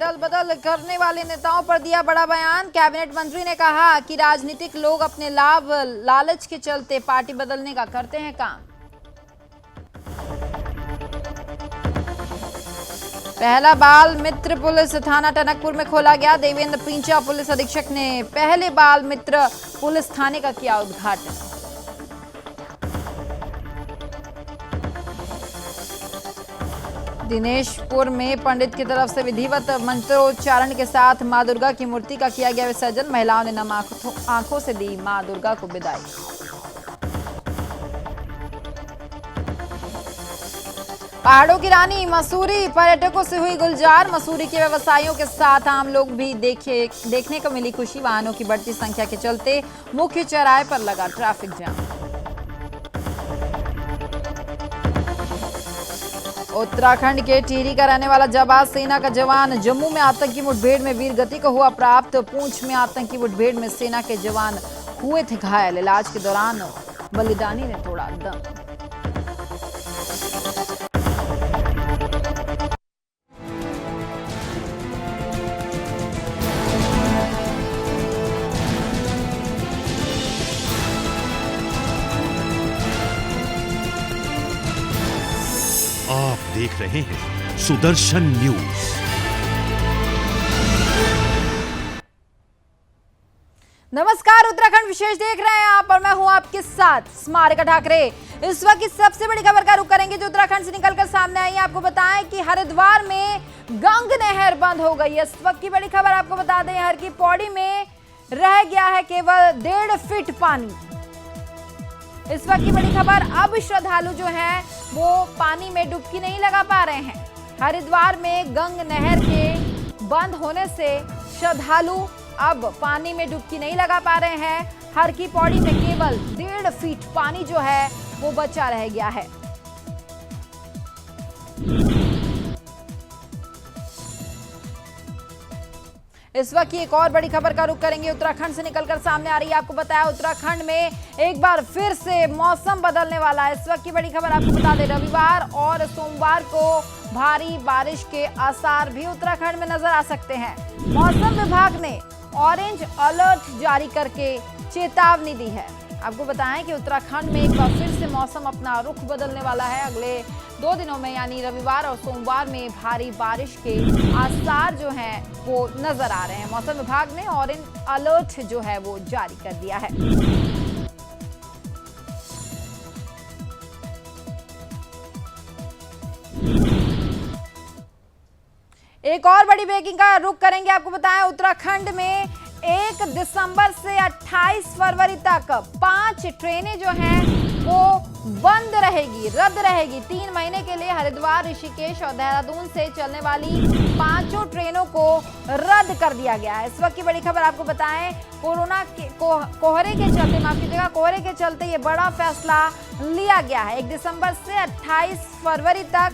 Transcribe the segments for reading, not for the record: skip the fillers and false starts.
दल बदल करने वाले नेताओं पर दिया बड़ा बयान। कैबिनेट मंत्री ने कहा कि राजनीतिक लोग अपने लाभ लालच के चलते पार्टी बदलने का करते हैं काम। पहला बाल मित्र पुलिस थाना टनकपुर में खोला गया। देवेंद्र पिंचा पुलिस अधीक्षक ने पहले बाल मित्र पुलिस थाने का किया उद्घाटन। दिनेशपुर में पंडित की तरफ से विधिवत मंत्रोच्चारण के साथ मां दुर्गा की मूर्ति का किया गया विसर्जन। महिलाओं ने नम आंखों से दी मां दुर्गा को विदाई। पहाड़ों की रानी मसूरी पर्यटकों से हुई गुलजार। मसूरी के व्यवसायियों के साथ आम लोग भी देखने को मिली खुशी। वाहनों की बढ़ती संख्या के चलते मुख्य चौराहे पर लगा ट्रैफिक जाम। उत्तराखंड के टिहरी का रहने वाला जाबाज सेना का जवान जम्मू में आतंकी मुठभेड़ में वीर गति को हुआ प्राप्त। पूंछ में आतंकी मुठभेड़ में सेना के जवान हुए थे घायल। इलाज के दौरान बलिदानी ने तोड़ा दम। आप देख रहे हैं सुदर्शन न्यूज। नमस्कार, उत्तराखंड विशेष देख रहे हैं आप और मैं हूं आपके साथ स्मारिका ठाकरे। इस वक्त की सबसे बड़ी खबर का रुख करेंगे जो उत्तराखंड से निकलकर सामने आई है। आपको बताएं कि हरिद्वार में गंग नहर बंद हो गई है। इस वक्त की बड़ी खबर आपको बता दें, हर की पौड़ी में रह गया है केवल 1.5 फीट पानी। इस वक्त की बड़ी खबर, अब श्रद्धालु जो हैं वो पानी में डुबकी नहीं लगा पा रहे हैं। हरिद्वार में गंग नहर के बंद होने से श्रद्धालु अब पानी में डुबकी नहीं लगा पा रहे हैं। हर की पौड़ी में केवल 1.5 फीट पानी जो है वो बचा रह गया है। इस वक्त की एक और बड़ी खबर का रुख करेंगे, उत्तराखंड से निकलकर सामने आ रही है। आपको बताया उत्तराखंड में एक बार फिर से मौसम बदलने वाला है। इस वक्त की बड़ी खबर आपको बता दें, रविवार और सोमवार को भारी बारिश के आसार भी उत्तराखंड में नजर आ सकते हैं। मौसम विभाग ने ऑरेंज अलर्ट जारी करके चेतावनी दी है। आपको बताएं कि उत्तराखंड में एक बार फिर से मौसम अपना रुख बदलने वाला है। अगले 2 दिनों में यानी रविवार और सोमवार में भारी बारिश के आसार जो हैं वो नजर आ रहे हैं। मौसम विभाग ने ऑरेंज अलर्ट जो है वो जारी कर दिया है। एक और बड़ी ब्रेकिंग का रुख करेंगे। आपको बताएं उत्तराखंड में 1 दिसंबर से 28 फरवरी तक 5 ट्रेनें जो हैं वो बंद रहेगी, रद्द रहेगी। 3 महीने के लिए हरिद्वार, ऋषिकेश और देहरादून से चलने वाली 5 ट्रेनों को रद्द कर दिया गया है। इस वक्त की बड़ी खबर आपको बताएं, कोरोना के कोहरे के चलते, माफ कीजिएगा, कोहरे के चलते ये बड़ा फैसला लिया गया है। 1 दिसंबर से 28 फरवरी तक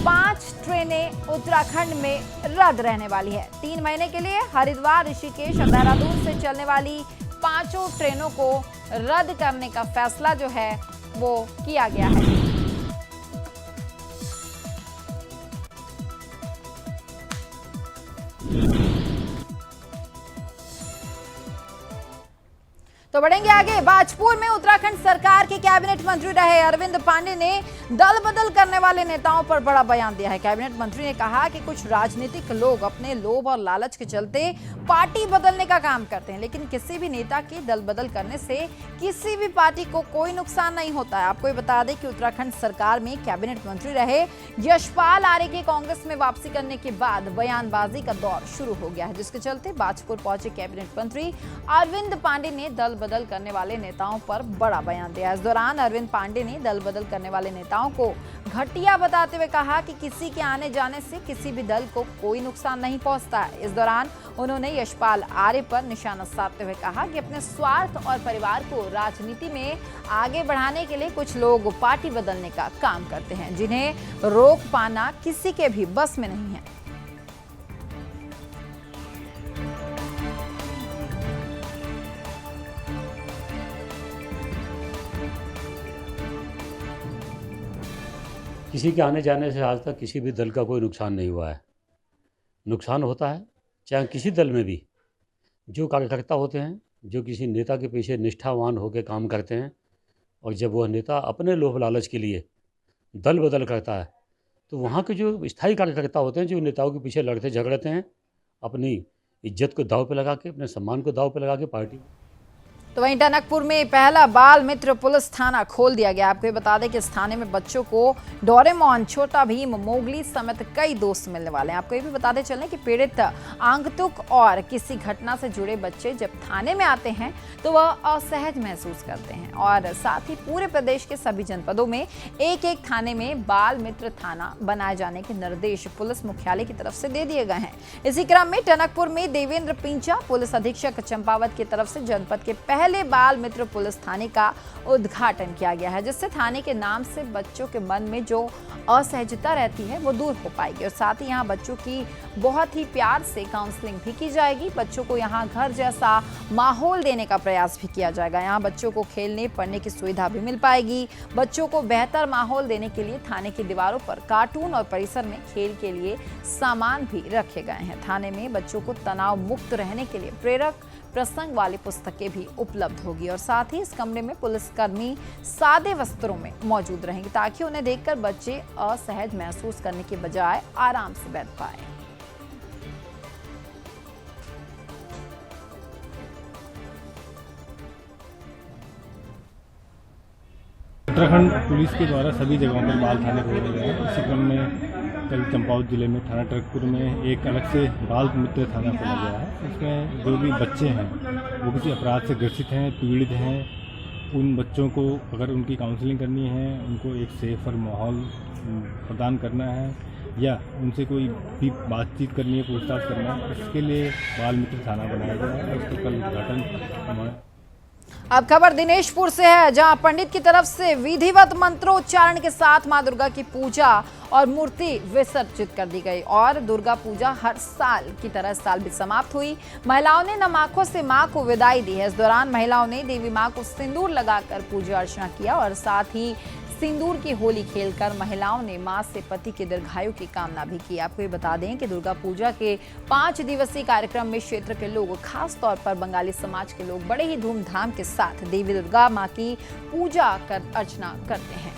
5 ट्रेनें उत्तराखंड में रद्द रहने वाली है। 3 महीने के लिए हरिद्वार, ऋषिकेश और देहरादून से चलने वाली 5 ट्रेनों को रद्द करने का फैसला जो है वो किया गया है। तो बढ़ेंगे आगे। बाजपुर में उत्तराखंड सरकार के कैबिनेट मंत्री रहे अरविंद पांडे ने दल बदल करने वाले नेताओं पर बड़ा बयान दिया है। कैबिनेट मंत्री ने कहा कि कुछ राजनीतिक लोग अपने लोभ और लालच के चलते पार्टी बदलने का काम करते हैं, लेकिन किसी भी नेता के दल बदल करने से किसी भी पार्टी को कोई नुकसान नहीं होता है। आपको ये बता दें कि उत्तराखंड सरकार में कैबिनेट मंत्री रहे यशपाल आर्य के कांग्रेस में वापसी करने के बाद बयानबाजी का दौर शुरू हो गया है, जिसके चलते बाजपुर पहुंचे कैबिनेट मंत्री अरविंद पांडे ने दल बदल करने वाले नेताओं पर बड़ा बयान दिया। इस दौरान अरविंद पांडे ने दल बदल करने वाले नेताओं को घटिया बताते हुए कहा कि किसी के आने जाने से किसी भी दल को कोई नुकसान नहीं पहुंचता है। इस दौरान उन्होंने यशपाल आर्य पर निशाना साधते हुए कहा कि अपने स्वार्थ और परिवार को राजनीति में आगे बढ़ाने के लिए कुछ लोग पार्टी बदलने का काम करते हैं, जिन्हें रोक पाना किसी के भी बस में नहीं है। किसी के आने जाने से आज तक किसी भी दल का कोई नुकसान नहीं हुआ है। नुकसान होता है। चाहे किसी दल में भी जो कार्यकर्ता होते हैं, जो किसी नेता के पीछे निष्ठावान होकर काम करते हैं, और जब वह नेता अपने लोभ लालच के लिए दल बदल करता है, तो वहाँ के जो स्थायी कार्यकर्ता होते हैं, जो नेताओं के पीछे लड़ते झगड़ते हैं, अपनी इज्जत को दांव पे लगा के, अपने सम्मान को दांव पे लगा के पार्टी। तो वहीं टनकपुर में पहला बाल मित्र पुलिस थाना खोल दिया गया। आपको ये बता दें कि इस थाने में बच्चों को डोरेमोन, छोटा भीम, मोगली समेत कई दोस्त मिलने वाले हैं। आपको ये भी बताते चलें कि पीड़ित आगंतुक और किसी घटना से जुड़े बच्चे जब थाने में आते हैं तो वह असहज महसूस करते हैं, और साथ ही पूरे प्रदेश के सभी जनपदों में एक एक थाने में बाल मित्र थाना बनाए जाने के निर्देश पुलिस मुख्यालय की तरफ से दे दिए गए हैं। इसी क्रम में टनकपुर में देवेंद्र पिंचा, पुलिस अधीक्षक चंपावत की तरफ से जनपद के पहले बाल मित्र पुलिस थाने का उद्घाटन किया गया है, जिससे थाने के नाम से बच्चों के मन में जो असहजता रहती है वो दूर हो पाएगी, और साथ ही यहाँ बच्चों की बहुत ही प्यार से काउंसलिंग भी की जाएगी। बच्चों को यहाँ घर जैसा माहौल देने का प्रयास भी किया जाएगा। यहाँ बच्चों को खेलने पढ़ने की सुविधा भी मिल पाएगी। बच्चों को बेहतर माहौल देने के लिए थाने की दीवारों पर कार्टून और परिसर में खेल के लिए सामान भी रखे गए हैं। थाने में बच्चों को तनाव मुक्त रहने के लिए प्रेरक प्रसंग वाली पुस्तकें भी उपलब्ध होगी, और साथ ही इस कमरे में पुलिसकर्मी सादे वस्त्रों में मौजूद रहेंगे ताकि उन्हें देखकर बच्चे असहज महसूस करने के बजाय आराम से बैठ पाए। उत्तराखंड पुलिस के द्वारा सभी जगहों पर बाल थाने खोले गए हैं। इसी क्रम में कल चंपावत जिले में थाना टनकपुर में एक अलग से बाल मित्र थाना खोला गया है। इसमें जो भी बच्चे हैं वो किसी अपराध से ग्रसित हैं, पीड़ित हैं, उन बच्चों को अगर उनकी काउंसलिंग करनी है, उनको एक सेफ और माहौल प्रदान करना है, या उनसे कोई भी बातचीत करनी है, पूछताछ करना है, इसके लिए बाल मित्र थाना बनाया गया है। इसका कल उद्घाटन हमारा। अब खबर दिनेशपुर से है, जहां पंडित की तरफ से विधिवत मंत्रोच्चारण के साथ मां दुर्गा की पूजा और मूर्ति विसर्जित कर दी गई, और दुर्गा पूजा हर साल की तरह इस साल भी समाप्त हुई। महिलाओं ने नम आंखों से मां को विदाई दी है। इस दौरान महिलाओं ने देवी मां को सिंदूर लगाकर पूजा अर्चना किया, और साथ ही सिंदूर की होली खेलकर महिलाओं ने मां से पति के दीर्घायु की कामना भी की। आपको ये बता दें कि दुर्गा पूजा के 5 दिवसीय कार्यक्रम में क्षेत्र के लोग, खास तौर पर बंगाली समाज के लोग, बड़े ही धूमधाम के साथ देवी दुर्गा मां की पूजा कर अर्चना करते हैं।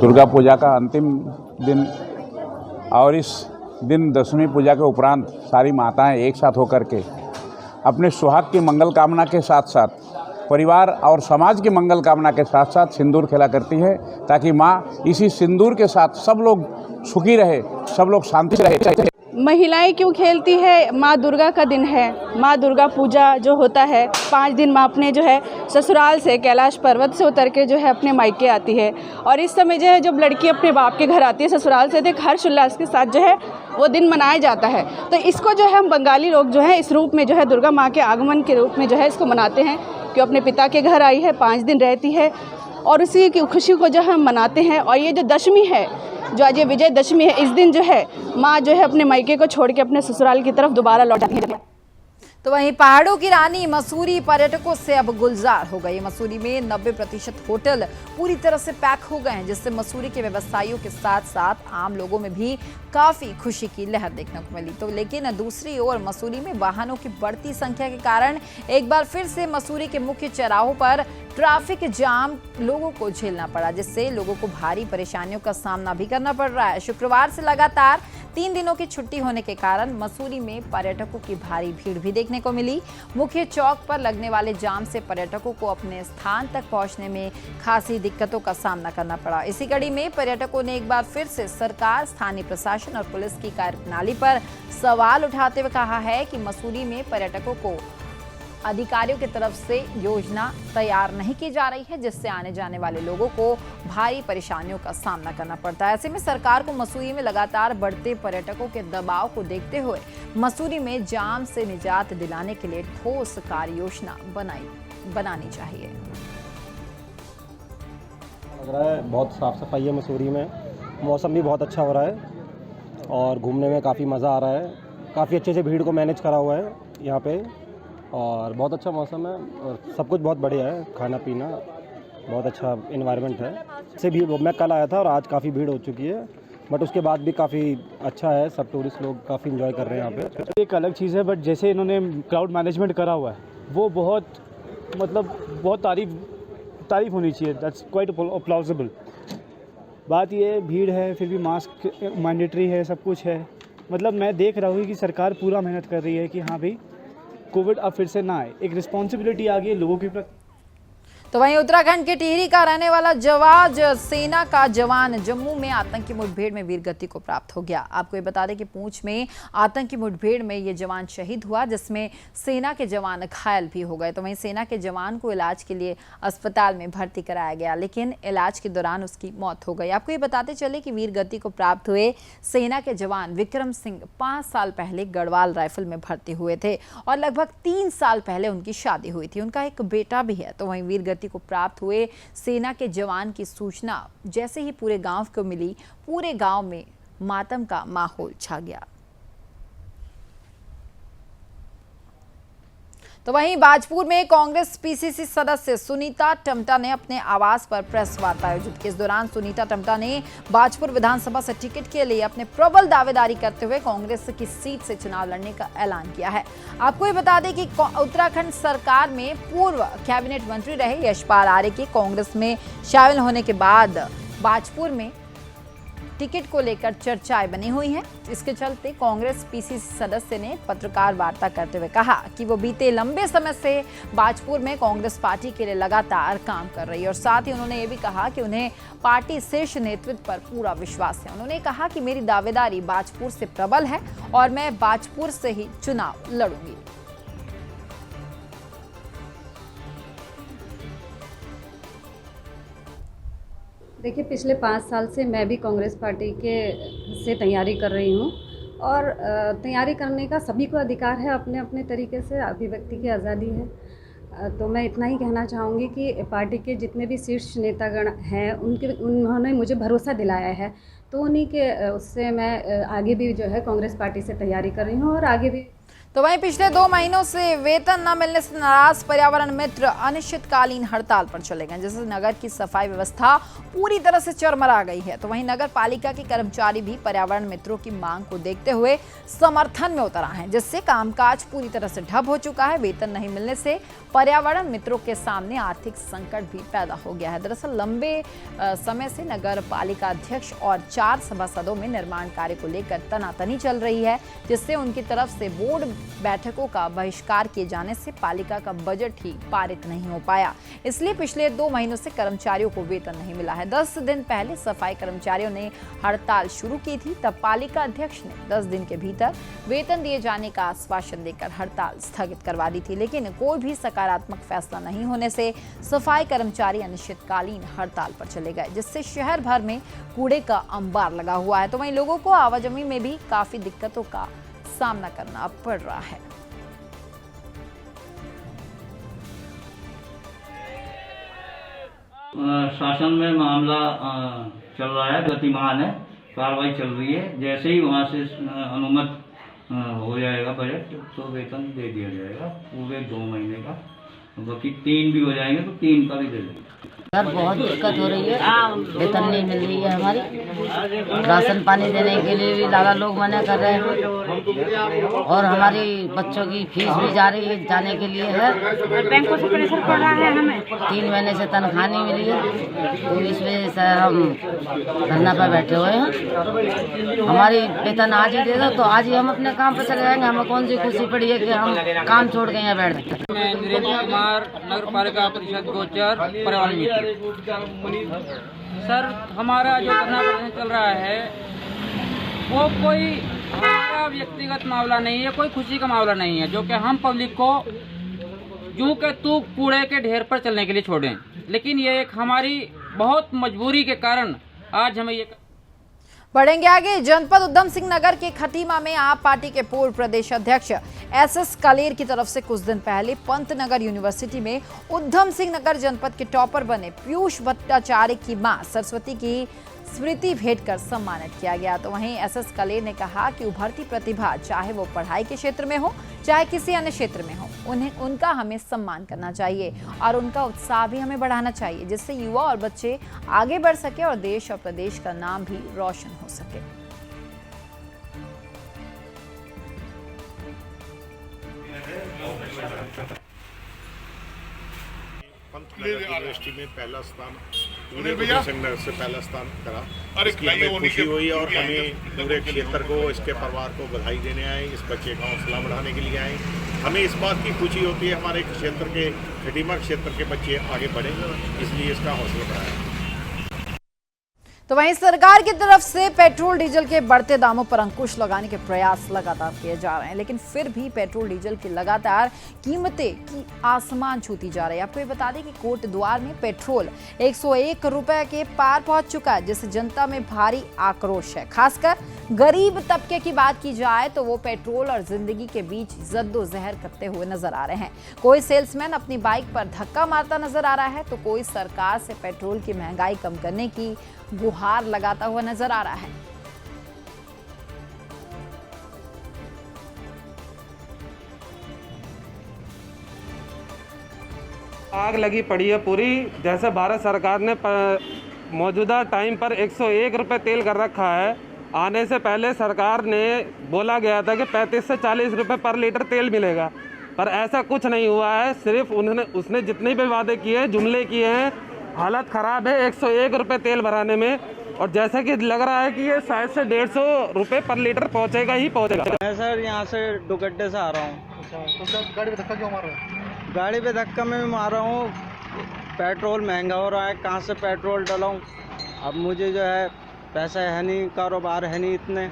दुर्गा पूजा का अंतिम दिन, और इस दिन दशमी पूजा के उपरांत सारी माताएं एक साथ होकर के अपने सुहाग की मंगल कामना के साथ साथ परिवार और समाज की मंगल कामना के साथ साथ सिंदूर खेला करती है, ताकि माँ इसी सिंदूर के साथ सब लोग सुखी रहे, सब लोग शांति से रहे। महिलाएं क्यों खेलती है? माँ दुर्गा का दिन है। माँ दुर्गा पूजा जो होता है 5 दिन माँ अपने जो है ससुराल से, कैलाश पर्वत से उतर के जो है अपने मायके आती है, और इस समय जो है जब लड़की अपने बाप के घर आती है ससुराल से, तो हर्ष उल्लास के साथ जो है वो दिन मनाया जाता है। तो इसको जो है हम बंगाली लोग जो है इस रूप में जो है दुर्गा माँ के आगमन के रूप में जो है इसको मनाते हैं, कि अपने पिता के घर आई है, 5 दिन रहती है, और उसी की खुशी को जो हम मनाते हैं। और ये जो दशमी है, जो आज ये विजयदशमी है, इस दिन जो है माँ जो है अपने मायके को छोड़ के अपने ससुराल की तरफ दोबारा लौट जाती है। तो वहीं पहाड़ों की रानी मसूरी पर्यटकों से अब गुलजार हो गई। मसूरी में 90% होटल पूरी तरह से पैक हो गए हैं, जिससे मसूरी के व्यवसायियों के साथ साथ आम लोगों में भी काफी खुशी की लहर देखने को मिली। तो लेकिन दूसरी ओर मसूरी में वाहनों की बढ़ती संख्या के कारण एक बार फिर से मसूरी के मुख्य चौराहों पर ट्रैफिक जाम लोगों को झेलना पड़ा, जिससे लोगों को भारी परेशानियों का सामना भी करना पड़ रहा है। शुक्रवार से लगातार 3 दिनों की छुट्टी होने के कारण मसूरी में पर्यटकों की भारी भीड़ भी देखने को मिली। मुख्य चौक पर लगने वाले जाम से पर्यटकों को अपने स्थान तक पहुंचने में खासी दिक्कतों का सामना करना पड़ा। इसी कड़ी में पर्यटकों ने एक बार फिर से सरकार, स्थानीय प्रशासन और पुलिस की कार्यप्रणाली पर सवाल उठाते हुए कहा है कि मसूरी में पर्यटकों को अधिकारियों की तरफ से योजना तैयार नहीं की जा रही है, जिससे आने जाने वाले लोगों को भारी परेशानियों का सामना करना पड़ता है। ऐसे में सरकार को मसूरी में लगातार बढ़ते पर्यटकों के दबाव को देखते हुए मसूरी में जाम से निजात दिलाने के लिए ठोस कार्य योजना बनानी चाहिए। लग रहा है बहुत साफ सफाई है मसूरी में, मौसम भी बहुत अच्छा हो रहा है और घूमने में काफ़ी मज़ा आ रहा है। काफ़ी अच्छे से भीड़ को मैनेज करा हुआ है यहाँ पे, और बहुत अच्छा मौसम है और सब कुछ बहुत बढ़िया है। खाना पीना बहुत अच्छा इन्वायरमेंट है। से भी मैं कल आया था और आज काफ़ी भीड़ हो चुकी है, बट उसके बाद भी काफ़ी अच्छा है। सब टूरिस्ट लोग काफ़ी इन्जॉय कर रहे हैं यहाँ पे। एक अलग चीज़ है, बट जैसे इन्होंने क्राउड मैनेजमेंट करा हुआ है वो बहुत बहुत तारीफ होनी चाहिए। That's quite applaudable. बात ये भीड़ है, फिर भी मास्क मैंडेटरी है, सब कुछ है। मतलब मैं देख रहा हूँ कि सरकार पूरा मेहनत कर रही है कि हाँ भाई कोविड अब फिर से ना आए। एक रिस्पॉन्सिबिलिटी आ गई है लोगों के प्रति। तो वहीं उत्तराखंड के टिहरी का रहने वाला जवाज सेना का जवान जम्मू में आतंकी मुठभेड़ में वीरगति को प्राप्त हो गया। आपको ये बता दें कि पूंछ में आतंकी मुठभेड़ में ये जवान शहीद हुआ, जिसमें सेना के जवान घायल भी हो गए। तो वहीं सेना के जवान को इलाज के लिए अस्पताल में भर्ती कराया गया, लेकिन इलाज के दौरान उसकी मौत हो गई। आपको ये बताते चले कि वीरगति को प्राप्त हुए सेना के जवान विक्रम सिंह 5 साल पहले गढ़वाल राइफल में भर्ती हुए थे और लगभग 3 साल पहले उनकी शादी हुई थी। उनका एक बेटा भी है। तो वहीं वीरगति को प्राप्त हुए सेना के जवान की सूचना जैसे ही पूरे गांव को मिली, पूरे गांव में मातम का माहौल छा गया। तो वहीं बाजपुर में कांग्रेस पीसीसी सदस्य सुनीता टम्टा ने अपने आवास पर प्रेस वार्ता आयोजित की। इस दौरान सुनीता टम्टा ने बाजपुर विधानसभा से टिकट के लिए अपने प्रबल दावेदारी करते हुए कांग्रेस की सीट से चुनाव लड़ने का ऐलान किया है। आपको ये बता दें कि उत्तराखंड सरकार में पूर्व कैबिनेट मंत्री रहे यशपाल आर्य के कांग्रेस में शामिल होने के बाद बाजपुर में टिकट को लेकर चर्चाएं बनी हुई हैं। इसके चलते कांग्रेस पीसीसी सदस्य ने पत्रकार वार्ता करते हुए कहा कि वो बीते लंबे समय से बाजपुर में कांग्रेस पार्टी के लिए लगातार काम कर रही है और साथ ही उन्होंने ये भी कहा कि उन्हें पार्टी शीर्ष नेतृत्व पर पूरा विश्वास है। उन्होंने कहा कि मेरी दावेदारी बाजपुर से प्रबल है और मैं बाजपुर से ही चुनाव लड़ूंगी। देखिए, पिछले 5 साल से मैं भी कांग्रेस पार्टी से तैयारी कर रही हूँ और तैयारी करने का सभी को अधिकार है, अपने अपने तरीके से अभिव्यक्ति की आज़ादी है। तो मैं इतना ही कहना चाहूँगी कि पार्टी के जितने भी शीर्ष नेतागण हैं उन्होंने मुझे भरोसा दिलाया है, तो उन्हीं के उससे मैं आगे भी जो है कांग्रेस पार्टी से तैयारी कर रही हूँ और आगे भी। तो वहीं पिछले 2 महीनों से वेतन न मिलने से नाराज पर्यावरण मित्र अनिश्चितकालीन हड़ताल पर चले गए, जिससे नगर की सफाई व्यवस्था पूरी तरह से चरमरा गई है। तो वहीं नगर पालिका के कर्मचारी भी पर्यावरण मित्रों की मांग को देखते हुए समर्थन में उतर आए हैं, जिससे कामकाज पूरी तरह से ठप हो चुका है। वेतन नहीं मिलने से पर्यावरण मित्रों के सामने आर्थिक संकट भी पैदा हो गया है। दरअसल लंबे समय से नगर पालिका अध्यक्ष और 4 सभासदों में निर्माण कार्य को लेकर तनातनी चल रही है, जिससे उनकी तरफ से बोर्ड बैठकों का बहिष्कार किए जाने से पालिका का बजट ही पारित नहीं हो पाया। इसलिए पिछले 2 महीनों से कर्मचारियों को वेतन नहीं मिला है। 10 दिन पहले सफाई कर्मचारियों ने हड़ताल शुरू की थी, तब पालिका अध्यक्ष ने 10 दिन के भीतर वेतन दिए जाने का आश्वासन देकर हड़ताल स्थगित करवा दी थी, लेकिन कोई भी सकारात्मक फैसला नहीं होने से सफाई कर्मचारी अनिश्चितकालीन हड़ताल पर चले गए, जिससे शहर भर में कूड़े का अंबार लगा हुआ है। तो वहीं लोगों को आवाजाही में भी काफी दिक्कतों का सामना करना पड़ रहा है। शासन में मामला चल रहा है, गतिमान है, कार्रवाई चल रही है। जैसे ही वहाँ से अनुमत हो जाएगा बजट तो वेतन दे दिया जाएगा पूरे 2 महीने का। बाकी 3 भी हो जाएंगे तो 3 का भी दे देंगे। सर बहुत दिक्कत हो रही है, वेतन नहीं मिल रही है हमारी। राशन पानी देने के लिए भी ज़्यादा लोग मना कर रहे हैं और हमारी बच्चों की फीस भी जाने के लिए है। बैंकों से प्रेशर पड़ रहा है हमें। 3 महीने से तनख्वाह नहीं मिली है, तो इस वजह से हम धरना पर बैठे हुए हैं। हमारी वेतन आज ही दे दो तो आज ही हम अपने काम पर चले जाएंगे। हमें कौन सी खुशी पड़ी है कि हम काम छोड़ के यहाँ बैठ गए। मैं वीरेंद्र कुमार, नगर पालिका परिषद गोचर, पर्यावरण मित्र। सर, हमारा जो धरना प्रदर्शन चल रहा है वो कोई हमारा व्यक्तिगत मामला नहीं है, कोई खुशी का मामला नहीं है, जो कि हम पब्लिक को यूं के तू कूड़े के ढेर पर चलने के लिए छोड़ें। लेकिन ये एक हमारी बहुत मजबूरी के कारण आज हमें ये। बढ़ेंगे आगे। जनपद उधम सिंह नगर के खटीमा में आप पार्टी के पूर्व प्रदेश अध्यक्ष एसएस कालेर की तरफ से कुछ दिन पहले पंतनगर यूनिवर्सिटी में उधम सिंह नगर जनपद के टॉपर बने पीयूष भट्टाचार्य की मां सरस्वती की स्मृति भेंट कर सम्मानित किया गया। तो वहीं एसएस कालेर ने कहा कि उभरती प्रतिभा चाहे वो पढ़ाई के क्षेत्र में हो चाहे किसी अन्य क्षेत्र में हो, उनका हमें सम्मान करना चाहिए और उनका उत्साह भी हमें बढ़ाना चाहिए, जिससे युवा और बच्चे आगे बढ़ सके और देश और प्रदेश का नाम भी रोशन हो सके। यूनिवर्सिटी में पहला स्थान संघर्ष से पहला स्थान करा, इसकी हमें खुशी हुई और हमें पूरे क्षेत्र को, इसके परिवार को बधाई देने आए, इस बच्चे का हौसला बढ़ाने के लिए आए। हमें इस बात की खुशी होती है हमारे क्षेत्र के खटीमा क्षेत्र के बच्चे आगे बढ़े, इसलिए इसका हौसला बढ़ाया। तो वहीं सरकार की तरफ से पेट्रोल डीजल के बढ़ते दामों पर अंकुश लगाने के प्रयास लगातार किए जा रहे हैं, लेकिन फिर भी पेट्रोल डीजल की लगातार कीमतें की आसमान छूती जा रही है। आपको ये बता दें कि कोटद्वार में पेट्रोल 101 रुपए के पार पहुंच चुका है, जिससे जनता में भारी आक्रोश है। खासकर गरीब तबके की बात की जाए तो वो पेट्रोल और जिंदगी के बीच जद्दोजहद करते हुए नजर आ रहे हैं। कोई सेल्समैन अपनी बाइक पर धक्का मारता नजर आ रहा है, तो कोई सरकार से पेट्रोल की महंगाई कम करने की गुहार लगाता हुआ नजर आ रहा है। आग लगी पड़ी है पूरी। जैसे भारत सरकार ने मौजूदा टाइम पर 101 रुपये तेल कर रखा है। आने से पहले सरकार ने बोला गया था कि 35 से 40 रुपये पर लीटर तेल मिलेगा, पर ऐसा कुछ नहीं हुआ है। सिर्फ उसने जितने भी वादे किए, जुमले किए हैं, हालत ख़राब है 101 रुपये तेल भराने में। और जैसा कि लग रहा है कि ये शायद से 150 रुपये पर लीटर पहुंचेगा ही पहुंचेगा। मैं सर यहाँ से डुगड्डे से आ रहा हूँ। तो गाड़ी पे धक्का क्यों मार रहे हो? गाड़ी पे धक्का मैं मार रहा हूँ, पेट्रोल महंगा हो रहा है, कहाँ से पेट्रोल डलाऊँ। अब मुझे जो है पैसा है नहीं, कारोबार है नहीं, इतने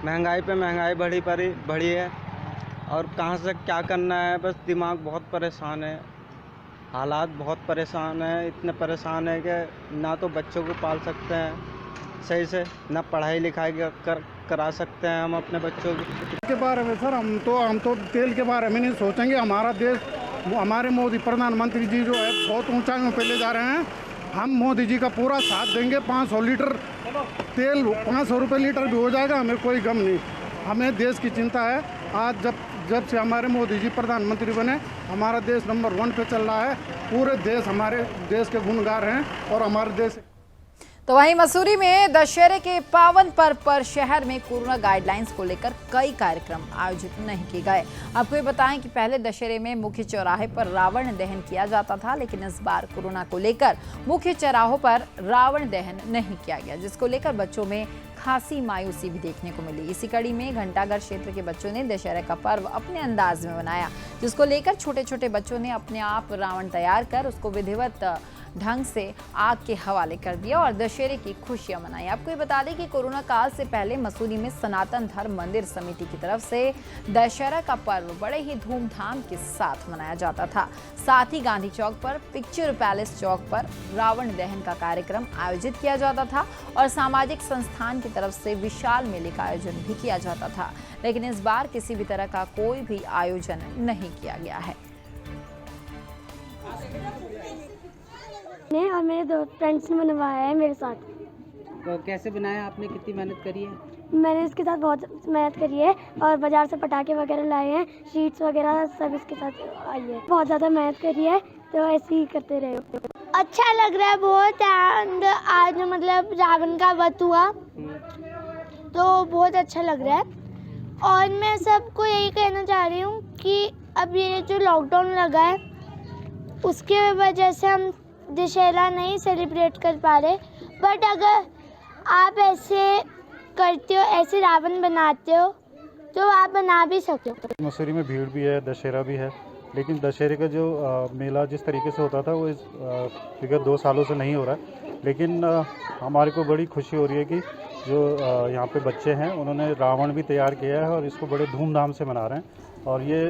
महंगाई पे महंगाई बढ़ी है और कहाँ से क्या करना है। बस दिमाग बहुत परेशान है, हालात बहुत परेशान है, इतने परेशान है कि ना तो बच्चों को पाल सकते हैं सही से, ना पढ़ाई लिखाई करा सकते हैं हम अपने बच्चों के बारे में। सर हम तो तेल के बारे में नहीं सोचेंगे। हमारा देश, हमारे मोदी प्रधानमंत्री जी जो है बहुत ऊंचाइयों पे ले जा रहे हैं। हम मोदी जी का पूरा साथ देंगे। 500 लीटर तेल 500 रुपये लीटर भी हो जाएगा, हमें कोई गम नहीं। हमें देश की चिंता है। आज जब से हमारे मोदी जी प्रधानमंत्री बने, हमारा देश नंबर 1 पे चल रहा है। पूरे देश हमारे देश के गुणगार हैं और हमारे देश। तो वहीं मसूरी में दशहरे के पावन पर्व पर शहर में कोरोना गाइडलाइंस को लेकर कई कार्यक्रम आयोजित नहीं किए गए। आपको ये बताएं कि पहले दशहरे में मुख्य चौराहे पर रावण दहन किया जाता था, लेकिन इस बार कोरोना को लेकर मुख्य चौराहों पर रावण दहन नहीं किया गया, जिसको लेकर बच्चों में खासी मायूसी भी देखने को मिली। इसी कड़ी में घंटाघर क्षेत्र के बच्चों ने दशहरा का पर्व अपने अंदाज में मनाया, जिसको लेकर छोटे छोटे बच्चों ने अपने आप रावण तैयार कर उसको विधिवत ढंग से आग के हवाले कर दिया और दशहरे की खुशियां मनाई। आपको ये बता दें कि कोरोना काल से पहले मसूरी में सनातन धर्म मंदिर समिति की तरफ से दशहरा का पर्व बड़े ही धूमधाम के साथ मनाया जाता था। साथ ही गांधी चौक पर, पिक्चर पैलेस चौक पर रावण दहन का कार्यक्रम आयोजित किया जाता था और सामाजिक संस्थान की तरफ से विशाल मेले का आयोजन भी किया जाता था, लेकिन इस बार किसी भी तरह का कोई भी आयोजन नहीं किया गया है। और मेरे दो फ्रेंड्स ने बनवाया है मेरे साथ। तो कैसे बनाया आपने, कितनी मेहनत करी है? मैंने इसके साथ बहुत मेहनत करी है और बाजार से पटाखे वगैरह लाए हैं, शीट्स वगैरह सब इसके साथ आई है। बहुत ज़्यादा मेहनत करी है, तो ऐसे ही करते रहे। अच्छा लग रहा है बहुत। आज मतलब रावण का वध हुआ तो बहुत अच्छा लग रहा है। और मैं सबको यही कहना चाह रही हूँ कि अब ये जो लॉकडाउन लगा है उसके वजह से हम दशहरा नहीं सेलिब्रेट कर पा रहे, बट अगर आप ऐसे करते हो, ऐसे रावण बनाते हो, तो आप बना भी सकते हो। मसूरी में भीड़ भी है, दशहरा भी है, लेकिन दशहरे का जो मेला जिस तरीके से होता था वो विगत 2 सालों से नहीं हो रहा है। लेकिन हमारे को बड़ी खुशी हो रही है कि जो यहाँ पे बच्चे हैं उन्होंने रावण भी तैयार किया है और इसको बड़े धूमधाम से मना रहे हैं और ये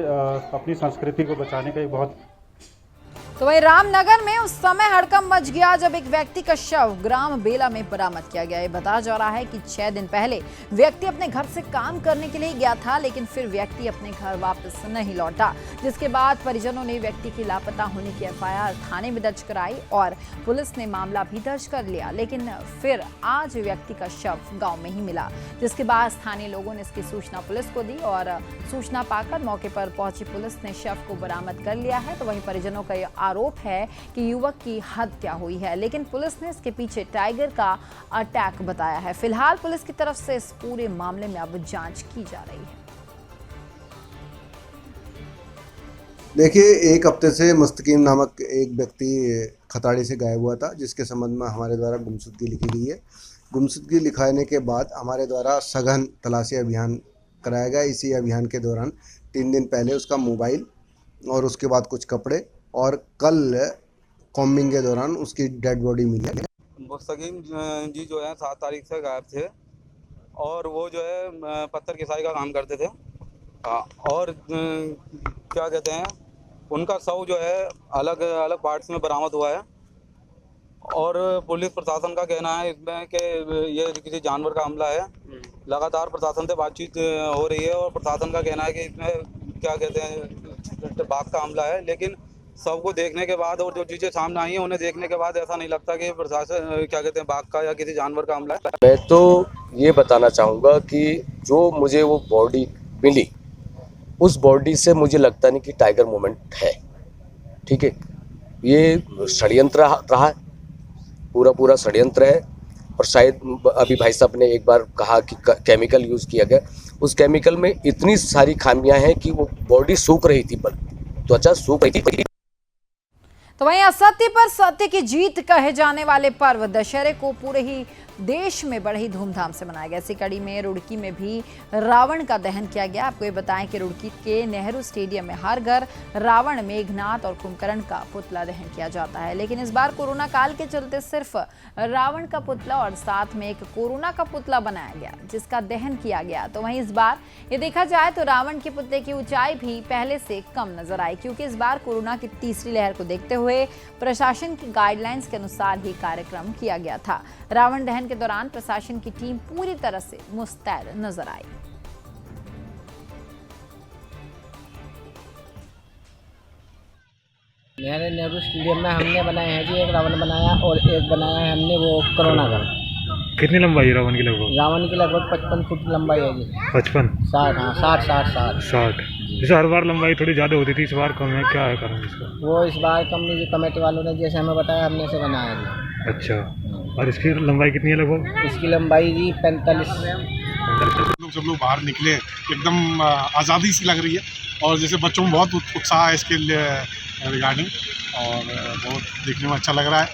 अपनी संस्कृति को बचाने का एक बहुत तो वहीं रामनगर में उस समय हड़कंप मच गया जब एक व्यक्ति का शव ग्राम बेला में बरामद किया गया। ये बताया जा रहा है कि 6 दिन पहले व्यक्ति अपने घर से काम करने के लिए गया था, लेकिन फिर व्यक्ति अपने घर वापस नहीं लौटा, जिसके बाद परिजनों ने व्यक्ति के लापता होने की एफआईआर थाने में दर्ज कराई और पुलिस ने मामला भी दर्ज कर लिया। लेकिन फिर आज व्यक्ति का शव गाँव में ही मिला, जिसके बाद स्थानीय लोगों ने इसकी सूचना पुलिस को दी और सूचना पाकर मौके पर पहुंची पुलिस ने शव को बरामद कर लिया है। तो वहीं परिजनों का आरोप है कि युवक की हत्या हुई है, लेकिन पुलिस ने इसके पीछे टाइगर का अटैक बताया है। फिलहाल पुलिस की तरफ से इस पूरे मामले में अब जांच की जा रही है। देखिए, एक हफ्ते से मुस्तकीम नामक एक व्यक्ति खताड़ी से गायब हुआ था, जिसके संबंध में हमारे द्वारा गुमशुदगी लिखी गई है। गुमशुदगी लिखाने के बाद हमारे द्वारा सघन तलाशी अभियान कराया गया। इसी अभियान के दौरान 3 दिन पहले उसका मोबाइल और उसके बाद कुछ कपड़े और कल कॉम्बिंग के दौरान उसकी डेड बॉडी मिली है। मुस्तकीम जी जो है 7 तारीख से गायब थे और वो जो है पत्थर किसाई का काम करते थे और क्या कहते हैं, उनका शव जो है अलग अलग पार्ट्स में बरामद हुआ है और पुलिस प्रशासन का कहना है इसमें कि ये किसी जानवर का हमला है। लगातार प्रशासन से बातचीत हो रही है और प्रशासन का कहना है कि इसमें क्या कहते हैं बाघ का हमला है, लेकिन सबको देखने के बाद और जो चीज़ें सामने आई हैं उन्हें देखने के बाद ऐसा नहीं लगता कि प्रशासन क्या कहते हैं बाघ का या किसी जानवर का हमला है। मैं तो ये बताना चाहूँगा कि जो मुझे वो बॉडी मिली, उस बॉडी से मुझे लगता नहीं कि टाइगर मूवमेंट है। ठीक है, ये षड्यंत्र रहा है, पूरा षड्यंत्र है। और शायद अभी भाई साहब ने एक बार कहा कि केमिकल यूज़ किया गया, उस केमिकल में इतनी सारी खामियां हैं कि वो बॉडी सूख रही थी, त्वचा सूख रही थी। तो वहीं असत्य पर सत्य की जीत कहे जाने वाले पर्व दशहरे को पूरे ही देश में बड़े ही धूमधाम से मनाया गया। इसी कड़ी में रुड़की में भी रावण का दहन किया गया। आपको ये बताएं कि रुड़की के नेहरू स्टेडियम में हर घर रावण, मेघनाथ और कुंभकर्ण का पुतला दहन किया जाता है, लेकिन इस बार कोरोना काल के चलते सिर्फ रावण का पुतला और साथ में एक कोरोना का पुतला बनाया गया, जिसका दहन किया गया। तो वहीं इस बार ये देखा जाए तो रावण के पुतले की ऊंचाई भी पहले से कम नजर आई, क्योंकि इस बार कोरोना की तीसरी लहर को देखते हुए प्रशासन की गाइडलाइंस के अनुसार ही कार्यक्रम किया गया था। रावण दहन के दौरान प्रशासन की टीम पूरी तरह से मुस्तैद नजर आई। नेहरू स्टेडियम में हमने बनाए हैं जी, एक रावण बनाया और एक बनाया है हमने वो कोरोना का। कितनी लंबाई है रावण की? लगभग रावण की लगभग 55 फुट लंबाई है जी। 55 60 हाँ 60 जैसे हर बार लंबाई थोड़ी ज़्यादा होती थी, इस बार कम है, क्या है कारण इसका? वो इस बार कमेटी वालों ने जैसे हमें बताया हमने ऐसे बनाया जी। अच्छा, और इसकी लंबाई कितनी है लगभग? इसकी लंबाई जी 45। सब लोग बाहर निकले, एकदम आज़ादी सी लग रही है और जैसे बच्चों में बहुत उत्साह है इसके रिगार्डिंग और बहुत देखने में अच्छा लग रहा है।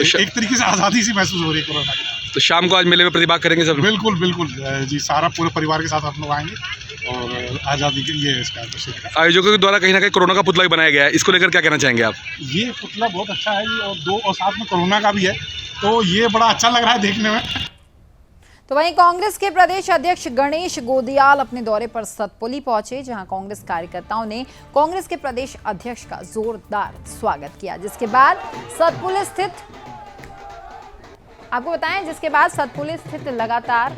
एक तरीके से आज़ादी सी महसूस हो रही है कोरोना के। तो शाम को आज मेले में प्रतिभाग करेंगे सब? बिल्कुल जी, सारा पूरे परिवार के साथ हम लोग आएंगे और आज़ादी के लिए इसका आयोजकों के द्वारा कहीं ना कहीं कोरोना का पुतला भी बनाया गया है, इसको लेकर क्या कहना चाहेंगे आप? ये पुतला बहुत अच्छा है जी और साथ में कोरोना का भी है, तो ये बड़ा अच्छा लग रहा है देखने में। तो वहीं कांग्रेस के प्रदेश अध्यक्ष गणेश गोदियाल अपने दौरे पर सतपुली पहुंचे, जहां कांग्रेस कार्यकर्ताओं ने कांग्रेस के प्रदेश अध्यक्ष का जोरदार स्वागत किया, जिसके बाद सतपुली स्थित लगातार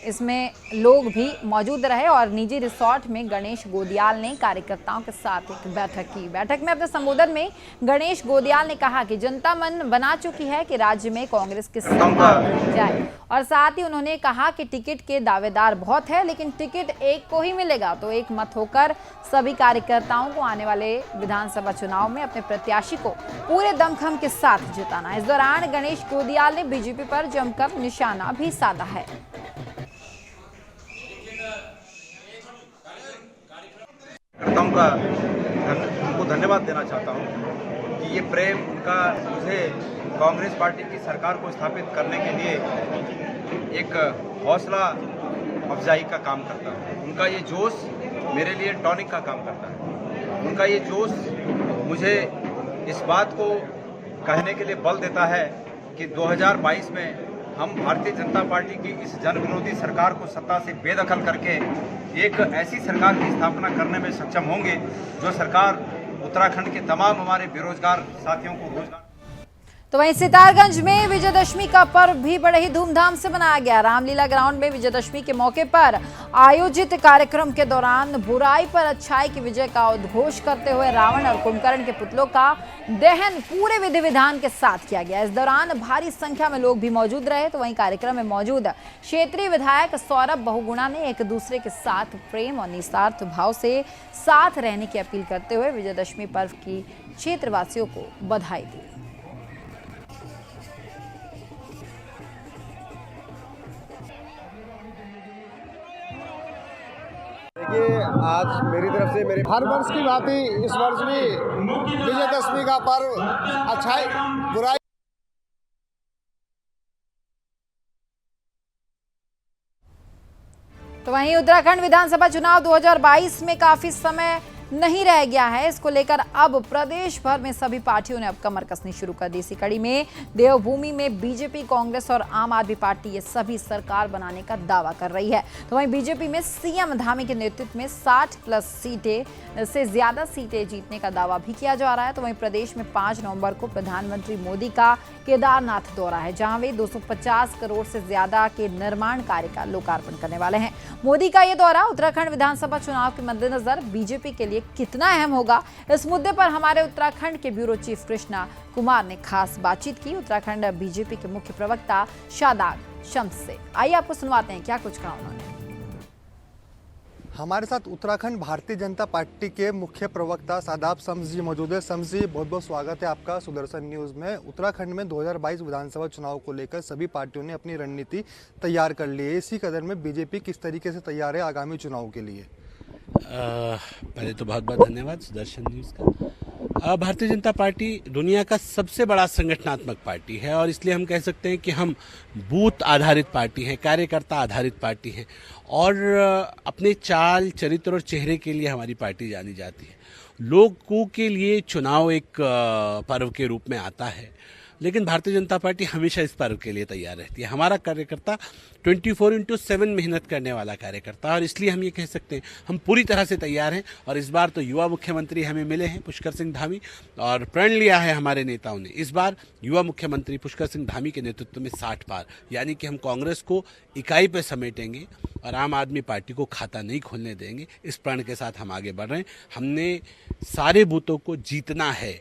इसमें लोग भी मौजूद रहे और निजी रिसोर्ट में गणेश गोदियाल ने कार्यकर्ताओं के साथ एक बैठक की। बैठक में अपने संबोधन में गणेश गोदियाल ने कहा कि जनता मन बना चुकी है कि राज्य में कांग्रेस की सरकार जाए और साथ ही उन्होंने कहा कि टिकट के दावेदार बहुत है, लेकिन टिकट एक को ही मिलेगा, तो एक मत होकर सभी कार्यकर्ताओं को आने वाले विधानसभा चुनाव में अपने प्रत्याशी को पूरे दमखम के साथ जिताना। इस दौरान गणेश गोदियाल ने बीजेपी पर जमकर निशाना भी साधा है। उनको धन्यवाद देना चाहता हूं कि ये प्रेम उनका मुझे कांग्रेस पार्टी की सरकार को स्थापित करने के लिए एक हौसला अफजाई का काम करता है। उनका ये जोश मेरे लिए टॉनिक का काम करता है। उनका ये जोश मुझे इस बात को कहने के लिए बल देता है कि 2022 में हम भारतीय जनता पार्टी की इस जन विरोधी सरकार को सत्ता से बेदखल करके एक ऐसी सरकार की स्थापना करने में सक्षम होंगे जो सरकार उत्तराखंड के तमाम हमारे बेरोजगार साथियों को रोजगार। तो वहीं सितारगंज में विजयदशमी का पर्व भी बड़े ही धूमधाम से मनाया गया। रामलीला ग्राउंड में विजयदशमी के मौके पर आयोजित कार्यक्रम के दौरान बुराई पर अच्छाई की विजय का उद्घोष करते हुए रावण और कुंभकर्ण के पुतलों का दहन पूरे विधि विधान के साथ किया गया। इस दौरान भारी संख्या में लोग भी मौजूद रहे। तो वहीं कार्यक्रम में मौजूद क्षेत्रीय विधायक सौरभ बहुगुणा ने एक दूसरे के साथ प्रेम और निस्वार्थ भाव से साथ रहने की अपील करते हुए विजयदशमी पर्व की क्षेत्रवासियों को बधाई दी। देखिए, आज मेरी तरफ से मेरे हर वर्ष की बात ही इस वर्ष भी विजयदशमी का पर्व अच्छाई बुराई। तो वहीं उत्तराखंड विधानसभा चुनाव 2022 में काफी समय नहीं रह गया है। इसको लेकर अब प्रदेश भर में सभी पार्टियों ने अब कमर कसनी शुरू कर दी। इसी कड़ी में देवभूमि में बीजेपी, कांग्रेस और आम आदमी पार्टी ये सभी सरकार बनाने का दावा कर रही है। तो वहीं बीजेपी में सीएम धामी के नेतृत्व में 60+ सीटें से ज्यादा सीटें जीतने का दावा भी किया जा रहा है। तो वहीं प्रदेश में 5 नवंबर को प्रधानमंत्री मोदी का केदारनाथ दौरा है, जहां वे 250 करोड़ से ज्यादा के निर्माण कार्य का लोकार्पण करने वाले हैं। मोदी का ये दौरा उत्तराखंड विधानसभा चुनाव के मद्देनजर बीजेपी के लिए कितना अहम होगा, इस मुद्दे पर हमारे उत्तराखंड के ब्यूरो चीफ कृष्णा कुमार ने खास बातचीत की उत्तराखंड बीजेपी के मुख्य प्रवक्ता शादाब शम्स से। आइए आपको सुनवाते हैं क्या कुछ कहा उन्होंने। हमारे साथ उत्तराखंड भारतीय जनता पार्टी के मुख्य प्रवक्ता शादाब शम्स जी मौजूद है। शम्स जी, बहुत बहुत स्वागत है आपका सुदर्शन न्यूज़ में। उत्तराखंड में 2022 विधानसभा चुनाव को लेकर सभी पार्टियों ने अपनी रणनीति तैयार कर ली है। इसी कदर में बीजेपी किस तरीके से तैयार है आगामी चुनाव के लिए? पहले तो बहुत बहुत धन्यवाद सुदर्शन न्यूज़ का। भारतीय जनता पार्टी दुनिया का सबसे बड़ा संगठनात्मक पार्टी है और इसलिए हम कह सकते हैं कि हम बूथ आधारित पार्टी हैं, कार्यकर्ता आधारित पार्टी हैं और अपने चाल, चरित्र और चेहरे के लिए हमारी पार्टी जानी जाती है। लोगों के लिए चुनाव एक पर्व के रूप में आता है, लेकिन भारतीय जनता पार्टी हमेशा इस पर्व के लिए तैयार रहती है। हमारा कार्यकर्ता 24/7 मेहनत करने वाला कार्यकर्ता और इसलिए हम ये कह सकते हैं हम पूरी तरह से तैयार हैं। और इस बार तो युवा मुख्यमंत्री हमें मिले हैं पुष्कर सिंह धामी, और प्रण लिया है हमारे नेताओं ने इस बार युवा मुख्यमंत्री पुष्कर सिंह धामी के नेतृत्व में 60 पार, यानी कि हम कांग्रेस को इकाई पर समेटेंगे और आम आदमी पार्टी को खाता नहीं खोलने देंगे। इस प्रण के साथ हम आगे बढ़ रहे हैं। हमने सारे बूथों को जीतना है,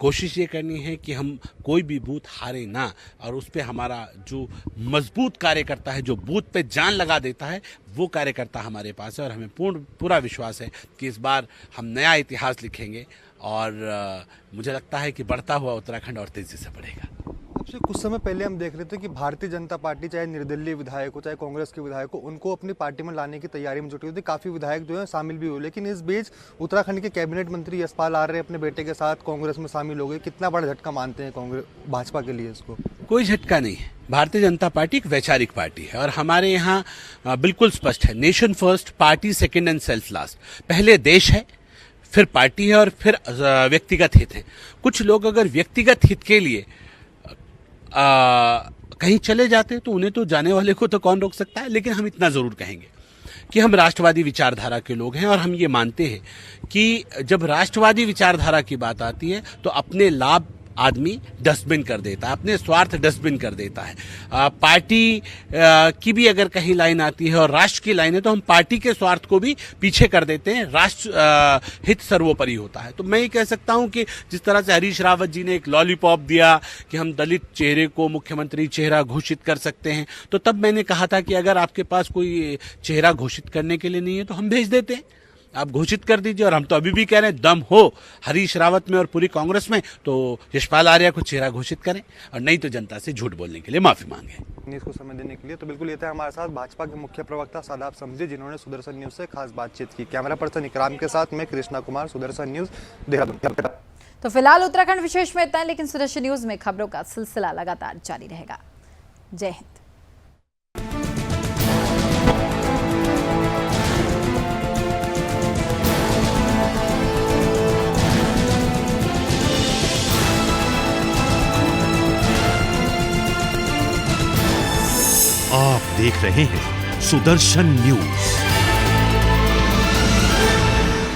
कोशिश ये करनी है कि हम कोई भी बूथ हारे ना, और उस पे हमारा जो मजबूत कार्यकर्ता है, जो बूथ पे जान लगा देता है, वो कार्यकर्ता हमारे पास है और हमें पूरा विश्वास है कि इस बार हम नया इतिहास लिखेंगे और मुझे लगता है कि बढ़ता हुआ उत्तराखंड और तेजी से बढ़ेगा। आपसे कुछ समय पहले हम देख रहे थे कि भारतीय जनता पार्टी चाहे निर्दलीय विधायक हो, चाहे कांग्रेस के विधायक हो, उनको अपनी पार्टी में लाने की तैयारी में जुटी हुई थी। काफ़ी विधायक जो है शामिल भी हुए, लेकिन इस बीच उत्तराखंड के कैबिनेट मंत्री यशपाल आर्य अपने बेटे के साथ कांग्रेस में शामिल हो गए। कितना बड़ा झटका मानते हैं कांग्रेस भाजपा के लिए इसको? कोई झटका नहीं है। भारतीय जनता पार्टी एक वैचारिक पार्टी है और हमारे यहाँ बिल्कुल स्पष्ट है, nation first, party second and self last. पहले देश है, फिर पार्टी है और फिर व्यक्तिगत हित है। कुछ लोग अगर व्यक्तिगत हित के लिए कहीं चले जाते तो उन्हें तो जाने वाले को तो कौन रोक सकता है, लेकिन हम इतना जरूर कहेंगे कि हम राष्ट्रवादी विचारधारा के लोग हैं और हम ये मानते हैं कि जब राष्ट्रवादी विचारधारा की बात आती है तो अपने लाभ आदमी डस्टबिन कर देता है, अपने स्वार्थ डस्टबिन कर देता है। पार्टी की भी अगर कहीं लाइन आती है और राष्ट्र की लाइन है तो हम पार्टी के स्वार्थ को भी पीछे कर देते हैं, राष्ट्र हित सर्वोपरि होता है। तो मैं ये कह सकता हूं कि जिस तरह से हरीश रावत जी ने एक लॉलीपॉप दिया कि हम दलित चेहरे को मुख्यमंत्री चेहरा घोषित कर सकते हैं, तो तब मैंने कहा था कि अगर आपके पास कोई चेहरा घोषित करने के लिए नहीं है तो हम भेज देते हैं, आप घोषित कर दीजिए। और हम तो अभी भी कह रहे हैं, दम हो हरीश रावत में और पूरी कांग्रेस में तो यशपाल आर्य को चेहरा घोषित करें, और नहीं तो जनता से झूठ बोलने के लिए माफी मांगे। इसको समय देने के लिए तो बिल्कुल ये था हमारे साथ भाजपा के मुख्य प्रवक्ता शादाब शम्स जी, जिन्होंने सुदर्शन न्यूज़ से खास बातचीत की। कैमरा पर्सन इकराम के साथ मैं कृष्णा कुमार, सुदर्शन न्यूज़, देहरादून। तो फिलहाल उत्तराखंड विशेष में इतना है, लेकिन सुदर्शन न्यूज़ में खबरों का सिलसिला लगातार जारी रहेगा। जय हिंद। आप देख रहे हैं सुदर्शन न्यूज।